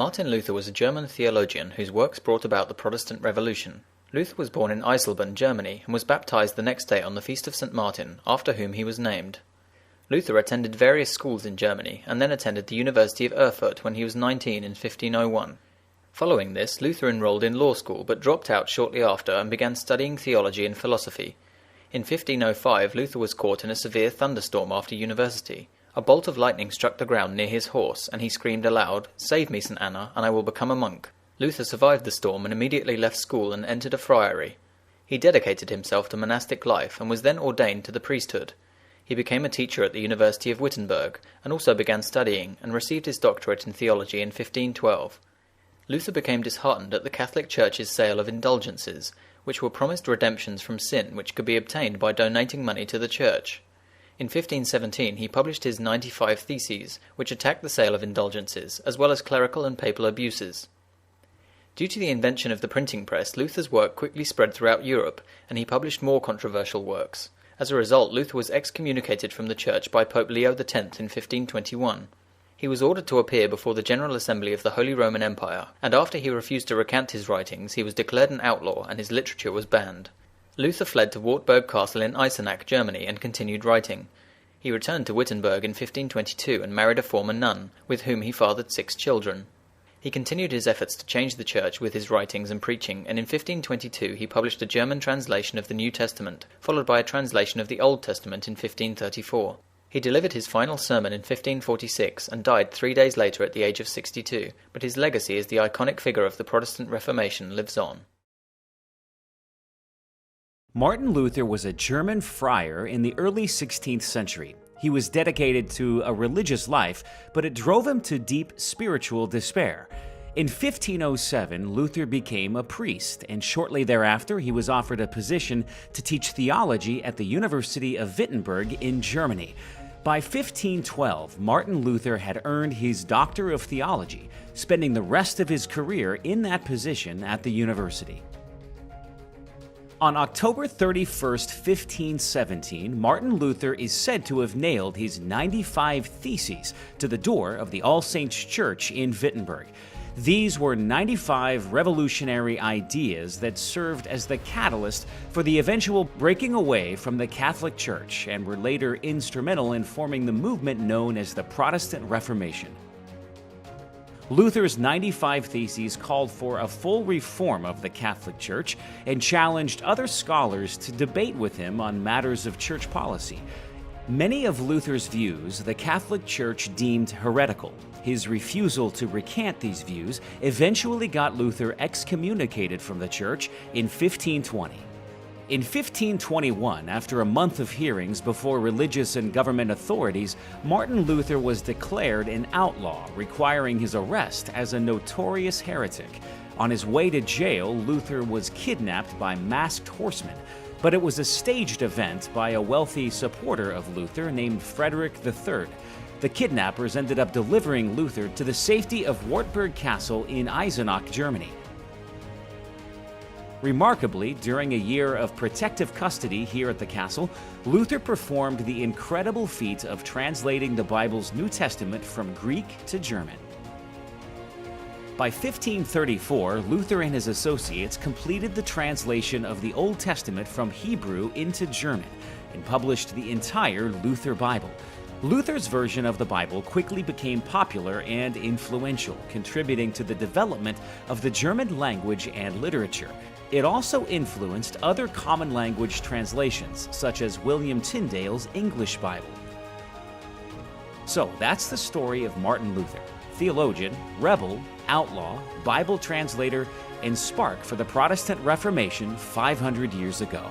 Martin Luther was a German theologian whose works brought about the Protestant Revolution. Luther was born in Eisleben, Germany, and was baptized the next day on the feast of St. Martin, after whom he was named. Luther attended various schools in Germany, and then attended the University of Erfurt when he was 19 in 1501. Following this, Luther enrolled in law school, but dropped out shortly after and began studying theology and philosophy. In 1505, Luther was caught in a severe thunderstorm after university. A bolt of lightning struck the ground near his horse, and he screamed aloud, "Save me, St. Anna, and I will become a monk." Luther survived the storm and immediately left school and entered a friary. He dedicated himself to monastic life and was then ordained to the priesthood. He became a teacher at the University of Wittenberg, and also began studying and received his doctorate in theology in 1512. Luther became disheartened at the Catholic Church's sale of indulgences, which were promised redemptions from sin which could be obtained by donating money to the Church. In 1517 he published his 95 Theses, which attacked the sale of indulgences, as well as clerical and papal abuses. Due to the invention of the printing press, Luther's work quickly spread throughout Europe, and he published more controversial works. As a result, Luther was excommunicated from the Church by Pope Leo X in 1521. He was ordered to appear before the General Assembly of the Holy Roman Empire, and after he refused to recant his writings, he was declared an outlaw and his literature was banned. Luther fled to Wartburg Castle in Eisenach, Germany, and continued writing. He returned to Wittenberg in 1522 and married a former nun, with whom he fathered 6 children. He continued his efforts to change the Church with his writings and preaching, and in 1522 he published a German translation of the New Testament, followed by a translation of the Old Testament in 1534. He delivered his final sermon in 1546 and died 3 days later at the age of 62, but his legacy as the iconic figure of the Protestant Reformation lives on. Martin Luther was a German friar in the early 16th century. He was dedicated to a religious life, but it drove him to deep spiritual despair. In 1507, Luther became a priest, and shortly thereafter he was offered a position to teach theology at the University of Wittenberg in Germany. By 1512, Martin Luther had earned his Doctor of Theology, spending the rest of his career in that position at the university. On October 31st, 1517, Martin Luther is said to have nailed his 95 Theses to the door of the All Saints Church in Wittenberg. These were 95 revolutionary ideas that served as the catalyst for the eventual breaking away from the Catholic Church and were later instrumental in forming the movement known as the Protestant Reformation. Luther's 95 Theses called for a full reform of the Catholic Church and challenged other scholars to debate with him on matters of church policy. Many of Luther's views the Catholic Church deemed heretical. His refusal to recant these views eventually got Luther excommunicated from the Church in 1520. In 1521, after a month of hearings before religious and government authorities, Martin Luther was declared an outlaw, requiring his arrest as a notorious heretic. On his way to jail, Luther was kidnapped by masked horsemen, but it was a staged event by a wealthy supporter of Luther named Frederick III. The kidnappers ended up delivering Luther to the safety of Wartburg Castle in Eisenach, Germany. Remarkably, during a year of protective custody here at the castle, Luther performed the incredible feat of translating the Bible's New Testament from Greek to German. By 1534, Luther and his associates completed the translation of the Old Testament from Hebrew into German and published the entire Luther Bible. Luther's version of the Bible quickly became popular and influential, contributing to the development of the German language and literature. It also influenced other common language translations, such as William Tyndale's English Bible. So that's the story of Martin Luther, theologian, rebel, outlaw, Bible translator, and spark for the Protestant Reformation 500 years ago.